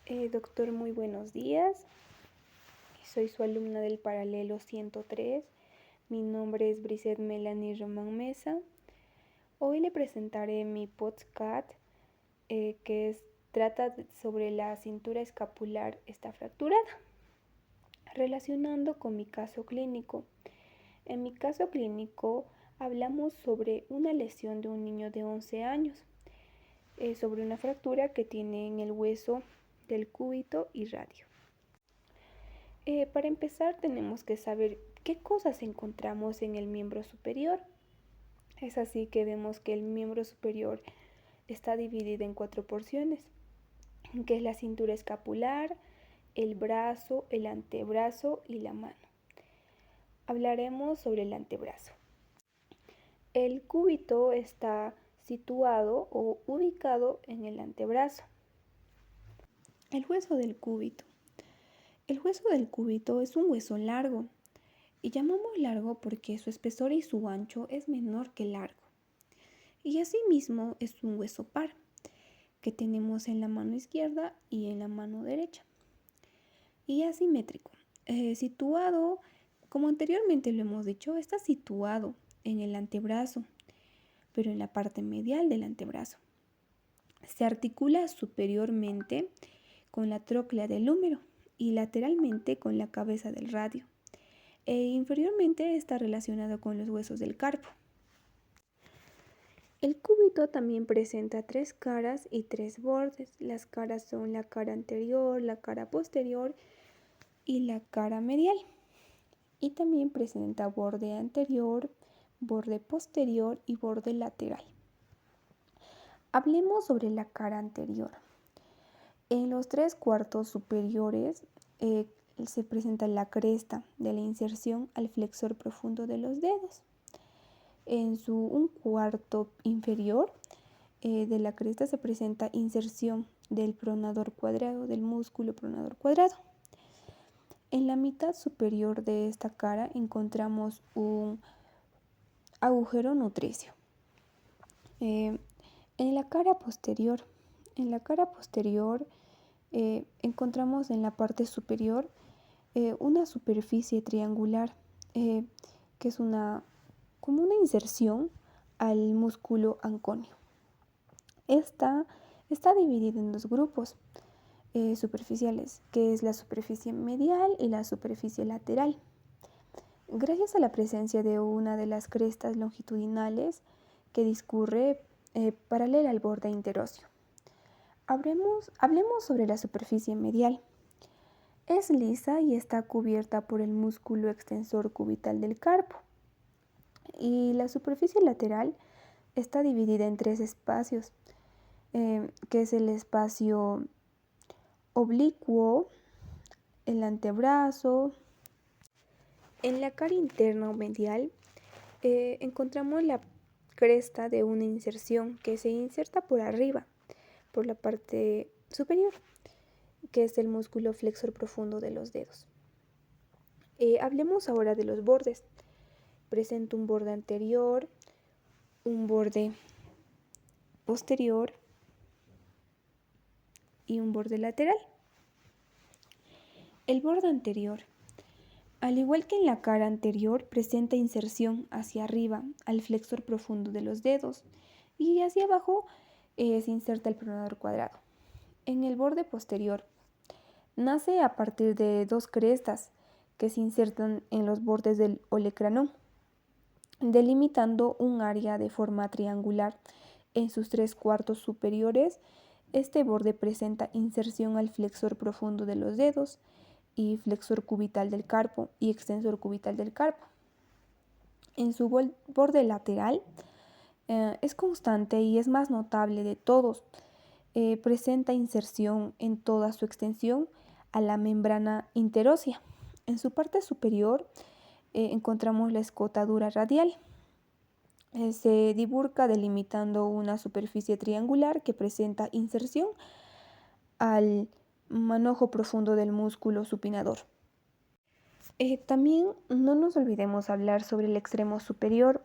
Doctor, muy buenos días. Soy su alumna del paralelo 103. Mi nombre es Brisette Melanie Román Mesa. Hoy le presentaré mi podcast trata sobre la cintura escapular está fracturada, relacionando con mi caso clínico. En mi caso clínico hablamos sobre una lesión de un niño de 11 años, sobre una fractura que tiene en el hueso del cúbito y radio. Para empezar tenemos que saber qué cosas encontramos en el miembro superior. Es así que vemos que el miembro superior está dividido en 4 porciones, que es la cintura escapular, el brazo, el antebrazo y la mano. Hablaremos sobre el antebrazo. El cúbito está situado o ubicado en el antebrazo. El hueso del cúbito. El hueso del cúbito es un hueso largo y llamamos largo porque su espesor y su ancho es menor que largo. Y asimismo es un hueso par que tenemos en la mano izquierda y en la mano derecha. Y asimétrico, situado, como anteriormente lo hemos dicho, está situado en el antebrazo, pero en la parte medial del antebrazo. Se articula superiormente con la tróclea del húmero y lateralmente con la cabeza del radio, e inferiormente está relacionado con los huesos del carpo. El cúbito también presenta 3 caras y 3 bordes. Las caras son la cara anterior, la cara posterior y la cara medial. Y también presenta borde anterior, borde posterior y borde lateral. Hablemos sobre la cara anterior. En los 3 cuartos superiores se presenta la cresta de la inserción al flexor profundo de los dedos. En un cuarto inferior de la cresta se presenta inserción del pronador cuadrado, del músculo pronador cuadrado. En la mitad superior de esta cara encontramos un agujero nutricio. En la cara posterior encontramos en la parte superior una superficie triangular que es como una inserción al músculo anconio. Esta está dividida en 2 grupos superficiales, que es la superficie medial y la superficie lateral. Gracias a la presencia de una de las crestas longitudinales que discurre paralela al borde interóseo. Hablemos sobre la superficie medial. Es lisa y está cubierta por el músculo extensor cubital del carpo. Y la superficie lateral está dividida en 3 espacios, que es el espacio oblicuo, el antebrazo. En la cara interna o medial encontramos la cresta de una inserción que se inserta por arriba, por la parte superior, que es el músculo flexor profundo de los dedos. Hablemos ahora de los bordes. Presenta un borde anterior, un borde posterior y un borde lateral. El borde anterior, al igual que en la cara anterior, presenta inserción hacia arriba al flexor profundo de los dedos y hacia abajo se inserta el pronador cuadrado. En el borde posterior, nace a partir de 2 crestas que se insertan en los bordes del olecranón, delimitando un área de forma triangular. En sus 3 cuartos superiores, este borde presenta inserción al flexor profundo de los dedos y flexor cubital del carpo y extensor cubital del carpo. En su borde lateral es constante y es más notable de todos. Presenta inserción en toda su extensión a la membrana interósea. En su parte superior encontramos la escotadura radial. Se bifurca delimitando una superficie triangular que presenta inserción al manojo profundo del músculo supinador. También no nos olvidemos hablar sobre el extremo superior.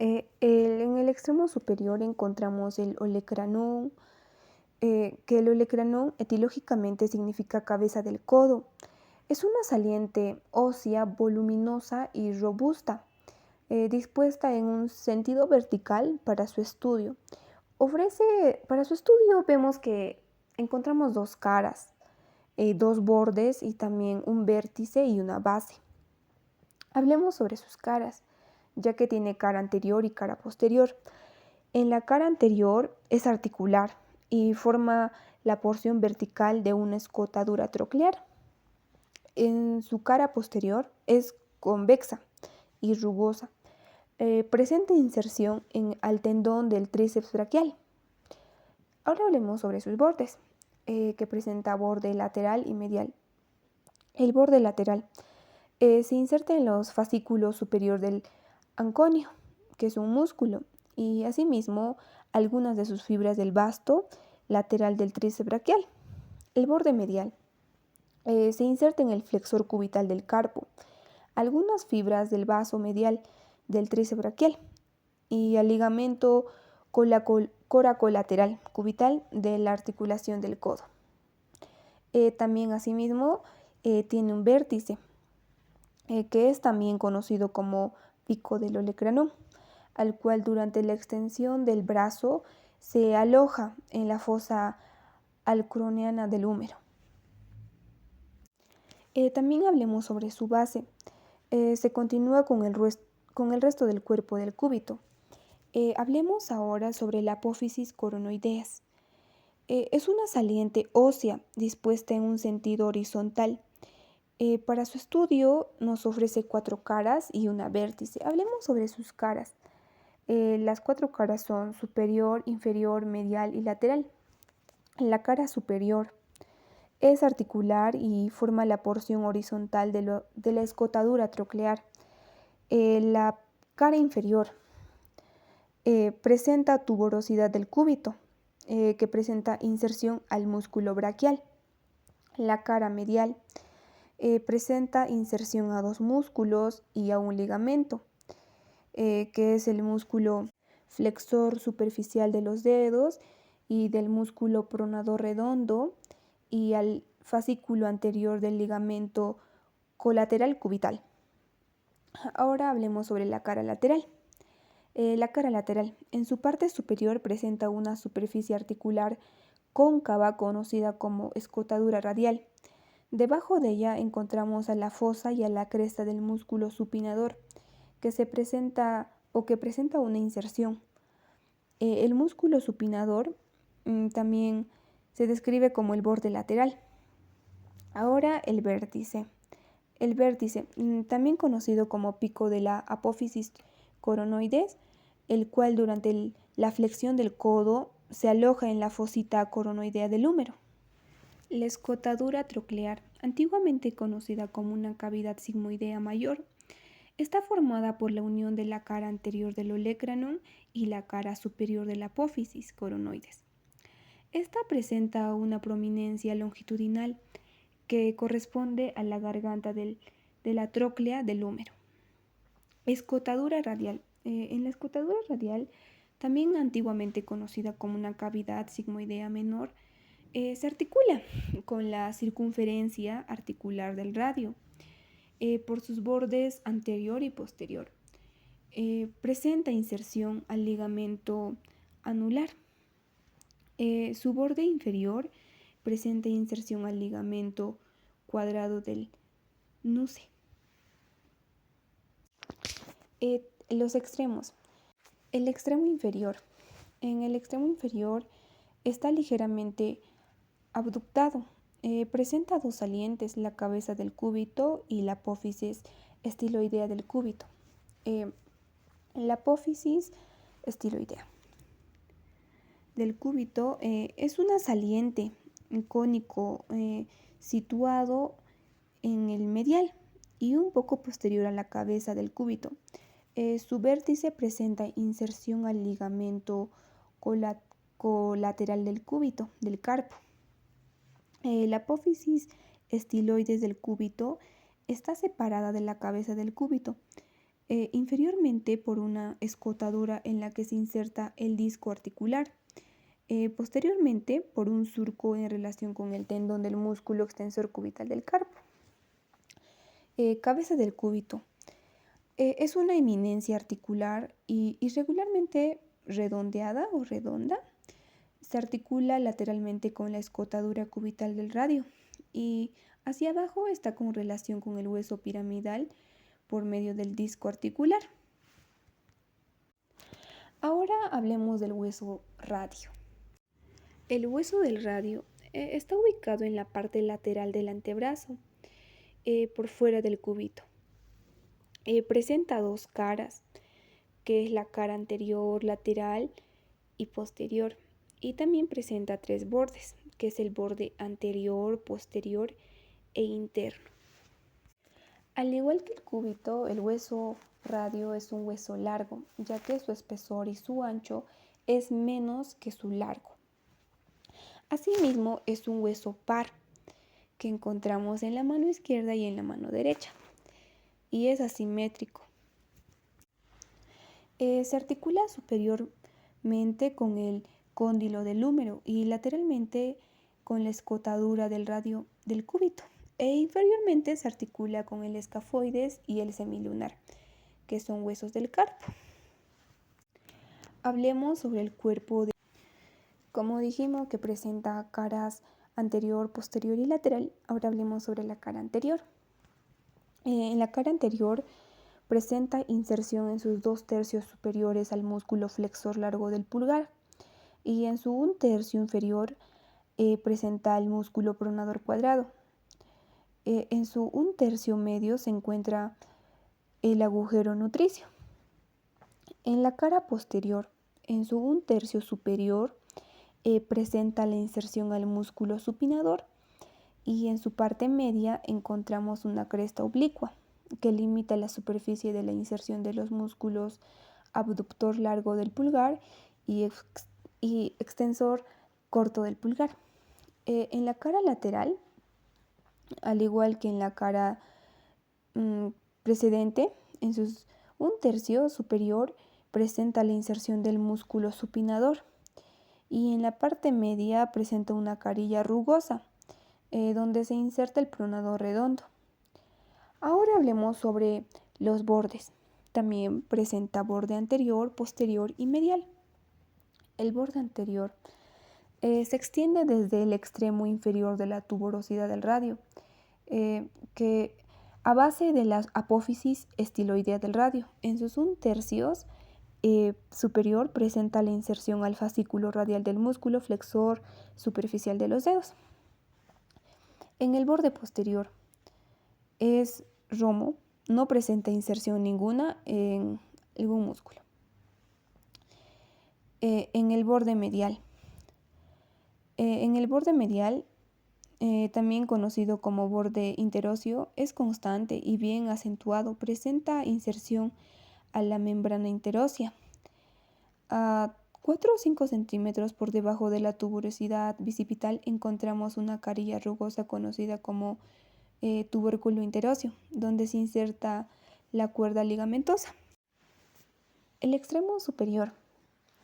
En el extremo superior encontramos el olecranón, que el olecranon etimológicamente significa cabeza del codo. Es una saliente ósea voluminosa y robusta, dispuesta en un sentido vertical para su estudio. Para su estudio vemos que encontramos dos caras, dos bordes y también un vértice y una base. Hablemos sobre sus caras, ya que tiene cara anterior y cara posterior. En la cara anterior es articular y forma la porción vertical de una escotadura troclear. En su cara posterior es convexa y rugosa. Presenta inserción al tendón del tríceps braquial. Ahora hablemos sobre sus bordes, que presenta borde lateral y medial. El borde lateral se inserta en los fascículos superior del anconio, que es un músculo, y asimismo algunas de sus fibras del vasto lateral del tríceps braquial. El borde medial se inserta en el flexor cubital del carpo, algunas fibras del vaso medial del tríceps braquial y al ligamento coracolateral cubital de la articulación del codo. También asimismo tiene un vértice que es también conocido como pico del olecranon, al cual durante la extensión del brazo se aloja en la fosa acromiana del húmero. También hablemos sobre su base. Se continúa con el resto del cuerpo del cúbito. Hablemos ahora sobre la apófisis coronoideas. Es una saliente ósea dispuesta en un sentido horizontal. Para su estudio nos ofrece 4 caras y una vértice. Hablemos sobre sus caras. Las 4 caras son superior, inferior, medial y lateral. La cara superior es articular y forma la porción horizontal de la escotadura troclear. La cara inferior presenta tuberosidad del cúbito, que presenta inserción al músculo braquial. La cara medial presenta inserción a 2 músculos y a un ligamento, que es el músculo flexor superficial de los dedos y del músculo pronador redondo y al fascículo anterior del ligamento colateral cubital. Ahora hablemos sobre la cara lateral. La cara lateral, en su parte superior presenta una superficie articular cóncava conocida como escotadura radial. Debajo de ella encontramos a la fosa y a la cresta del músculo supinador, que presenta una inserción. El músculo supinador también se describe como el borde lateral. Ahora el vértice. El vértice, también conocido como pico de la apófisis coronoides, el cual durante la flexión del codo se aloja en la fosita coronoidea del húmero. La escotadura troclear, antiguamente conocida como una cavidad sigmoidea mayor, está formada por la unión de la cara anterior del olecranon y la cara superior de la apófisis coronoides. Esta presenta una prominencia longitudinal que corresponde a la garganta de la tróclea del húmero. Escotadura radial. En la escotadura radial, también antiguamente conocida como una cavidad sigmoidea menor, se articula con la circunferencia articular del radio por sus bordes anterior y posterior. Presenta inserción al ligamento anular. Su borde inferior presenta inserción al ligamento cuadrado del nuce. Los extremos. El extremo inferior. En el extremo inferior está ligeramente abductado. Presenta 2 salientes, la cabeza del cúbito y la apófisis estiloidea del cúbito. La apófisis estiloidea del cúbito es una saliente cónico situado en el medial y un poco posterior a la cabeza del cúbito. Su vértice presenta inserción al ligamento colateral del cúbito, del carpo. La apófisis estiloides del cúbito está separada de la cabeza del cúbito, inferiormente por una escotadura en la que se inserta el disco articular. posteriormente por un surco en relación con el tendón del músculo extensor cubital del carpo. Cabeza del cúbito. Es una eminencia articular y irregularmente redondeada o redonda. Se articula lateralmente con la escotadura cubital del radio y hacia abajo está con relación con el hueso piramidal por medio del disco articular. Ahora hablemos del hueso radio. El hueso del radio está ubicado en la parte lateral del antebrazo, por fuera del cúbito. Presenta dos caras, que es la cara anterior, lateral y posterior. Y también presenta tres bordes, que es el borde anterior, posterior e interno. Al igual que el cúbito, el hueso radio es un hueso largo, ya que su espesor y su ancho es menos que su largo. Asimismo, es un hueso par, que encontramos en la mano izquierda y en la mano derecha, y es asimétrico. Se articula superiormente con el cóndilo del húmero y lateralmente con la escotadura del radio del cúbito, e inferiormente se articula con el escafoides y el semilunar, que son huesos del carpo. Hablemos sobre el cuerpo de... Como dijimos que presenta caras anterior, posterior y lateral, ahora hablemos sobre la cara anterior. En la cara anterior presenta inserción en sus 2/3 superiores al músculo flexor largo del pulgar y en su 1/3 inferior presenta el músculo pronador cuadrado. En su 1/3 medio se encuentra el agujero nutricio. En la cara posterior, en su 1/3 superior, presenta la inserción al músculo supinador y en su parte media encontramos una cresta oblicua que limita la superficie de la inserción de los músculos abductor largo del pulgar y extensor corto del pulgar. En la cara lateral, al igual que en la cara precedente, en sus 1/3 superior presenta la inserción del músculo supinador y en la parte media presenta una carilla rugosa donde se inserta el pronador redondo. Ahora hablemos sobre los bordes. También presenta borde anterior, posterior y medial. El borde anterior se extiende desde el extremo inferior de la tuberosidad del radio, que a base de la apófisis estiloidea del radio. En sus 1/3 superior presenta la inserción al fascículo radial del músculo flexor superficial de los dedos. En el borde posterior es romo, no presenta inserción ninguna en algún músculo. En el borde medial. También conocido como borde interóseo, es constante y bien acentuado. Presenta inserción a la membrana interósea. A 4 o 5 centímetros por debajo de la tuberosidad bicipital encontramos una carilla rugosa conocida como tubérculo interóseo, donde se inserta la cuerda ligamentosa. El extremo superior.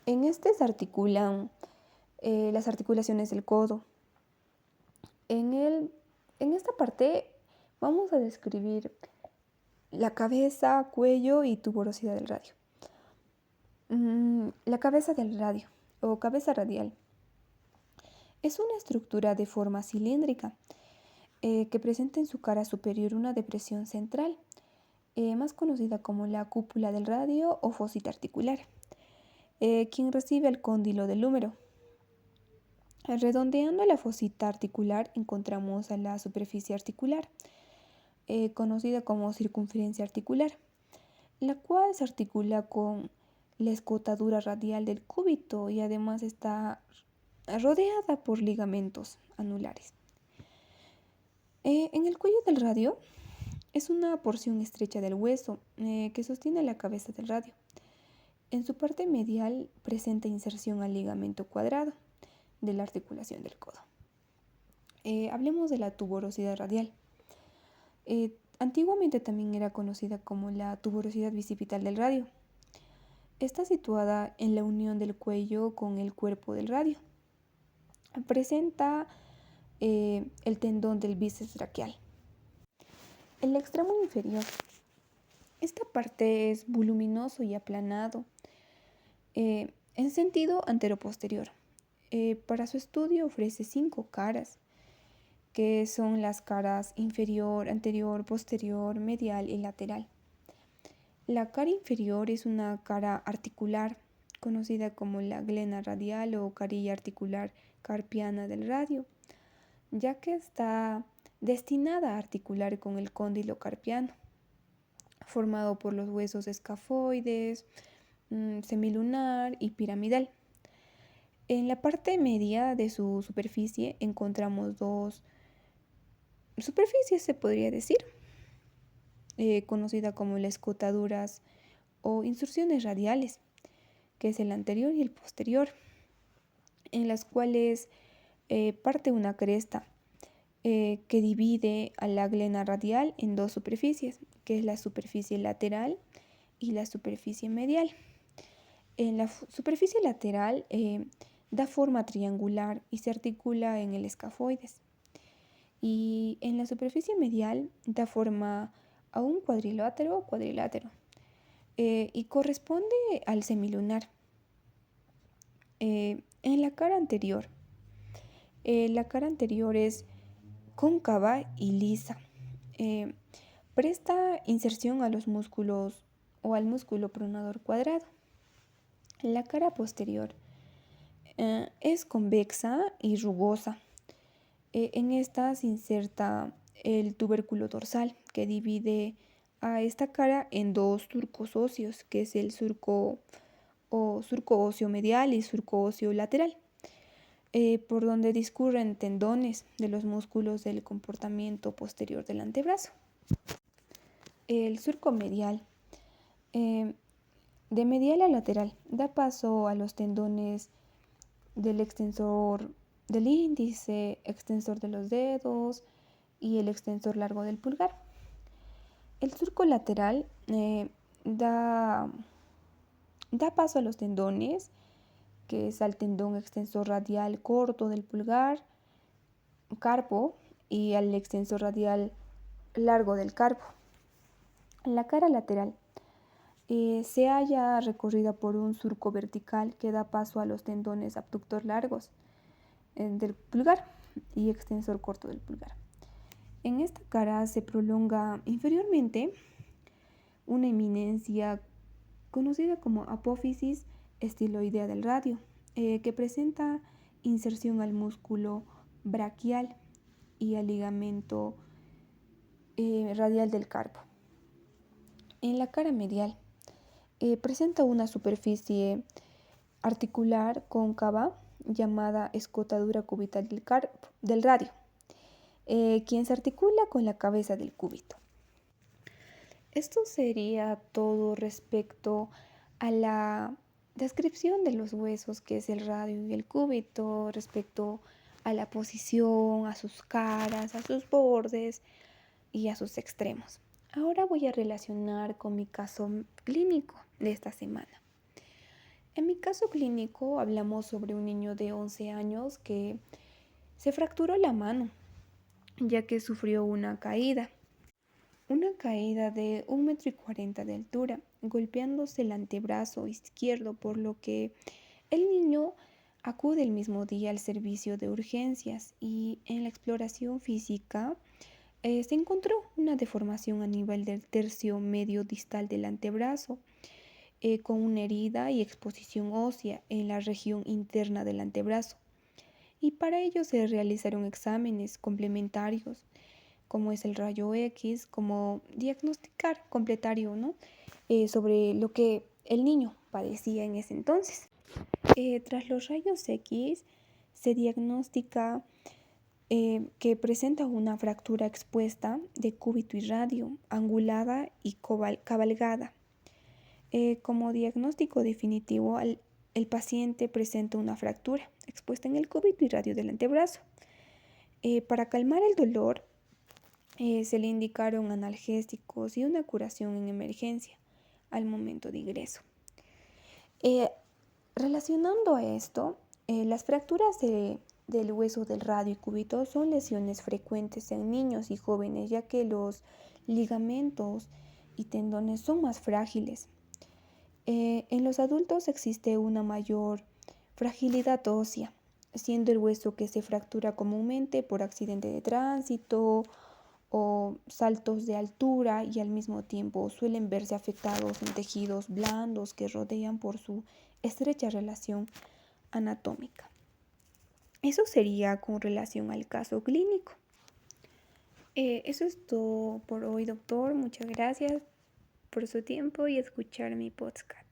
En este se articulan las articulaciones del codo. En esta parte vamos a describir la cabeza, cuello y tuberosidad del radio. La cabeza del radio o cabeza radial es una estructura de forma cilíndrica que presenta en su cara superior una depresión central, más conocida como la cúpula del radio o fosita articular, quien recibe el cóndilo del húmero. Redondeando la fosita articular encontramos a la superficie articular, conocida como circunferencia articular, la cual se articula con la escotadura radial del cúbito y además está rodeada por ligamentos anulares. En el cuello del radio es una porción estrecha del hueso que sostiene la cabeza del radio. En su parte medial presenta inserción al ligamento cuadrado de la articulación del codo. Hablemos de la tuberosidad radial. Antiguamente también era conocida como la tuberosidad bicipital del radio. Está situada en la unión del cuello con el cuerpo del radio presenta el tendón del bíceps braquial. El extremo inferior. Esta parte es voluminoso y aplanado en sentido anteroposterior. Para su estudio ofrece 5 caras, que son las caras inferior, anterior, posterior, medial y lateral. La cara inferior es una cara articular, conocida como la glena radial o carilla articular carpiana del radio, ya que está destinada a articular con el cóndilo carpiano, formado por los huesos escafoides, semilunar y piramidal. En la parte media de su superficie encontramos 2 superficies, se podría decir, conocida como las escotaduras o inserciones radiales, que es el anterior y el posterior, en las cuales parte una cresta que divide a la glena radial en 2 superficies, que es la superficie lateral y la superficie medial. En la superficie lateral da forma triangular y se articula en el escafoides. Y en la superficie medial da forma a un cuadrilátero y corresponde al semilunar. En la cara anterior es cóncava y lisa. Presta inserción a los músculos o al músculo pronador cuadrado. La cara posterior es convexa y rugosa. En esta se inserta el tubérculo dorsal, que divide a esta cara en 2 surcos óseos, que es el surco óseo medial y surco óseo lateral, por donde discurren tendones de los músculos del comportamiento posterior del antebrazo. El surco medial, de medial a lateral, da paso a los tendones del extensor del índice, extensor de los dedos y el extensor largo del pulgar. El surco lateral da paso a los tendones, que es al tendón extensor radial corto del pulgar, carpo, y al extensor radial largo del carpo. La cara lateral se halla recorrida por un surco vertical que da paso a los tendones abductor largos del pulgar y extensor corto del pulgar. En esta cara se prolonga inferiormente una eminencia conocida como apófisis estiloidea del radio, que presenta inserción al músculo braquial y al ligamento radial del carpo. En la cara medial presenta una superficie articular cóncava llamada escotadura cubital del radio, quien se articula con la cabeza del cúbito. Esto sería todo respecto a la descripción de los huesos, que es el radio y el cúbito, respecto a la posición, a sus caras, a sus bordes y a sus extremos. Ahora voy a relacionar con mi caso clínico de esta semana. En mi caso clínico hablamos sobre un niño de 11 años que se fracturó la mano, ya que sufrió una caída de 1,40 m de altura, golpeándose el antebrazo izquierdo, por lo que el niño acude el mismo día al servicio de urgencias y en la exploración física se encontró una deformación a nivel del tercio medio distal del antebrazo, con una herida y exposición ósea en la región interna del antebrazo. Y para ello se realizaron exámenes complementarios, como es el rayo X, como diagnosticar completario, ¿no? Sobre lo que el niño padecía en ese entonces. Tras los rayos X se diagnostica que presenta una fractura expuesta de cúbito y radio, angulada y cabalgada. Como diagnóstico definitivo, el paciente presenta una fractura expuesta en el cúbito y radio del antebrazo. Para calmar el dolor, se le indicaron analgésicos y una curación en emergencia al momento de ingreso. Relacionando a esto, las fracturas del hueso del radio y cúbito son lesiones frecuentes en niños y jóvenes, ya que los ligamentos y tendones son más frágiles. En los adultos existe una mayor fragilidad ósea, siendo el hueso que se fractura comúnmente por accidente de tránsito o saltos de altura, y al mismo tiempo suelen verse afectados en tejidos blandos que rodean por su estrecha relación anatómica. Eso sería con relación al caso clínico. Eso es todo por hoy, doctor. Muchas gracias por su tiempo y escuchar mi podcast.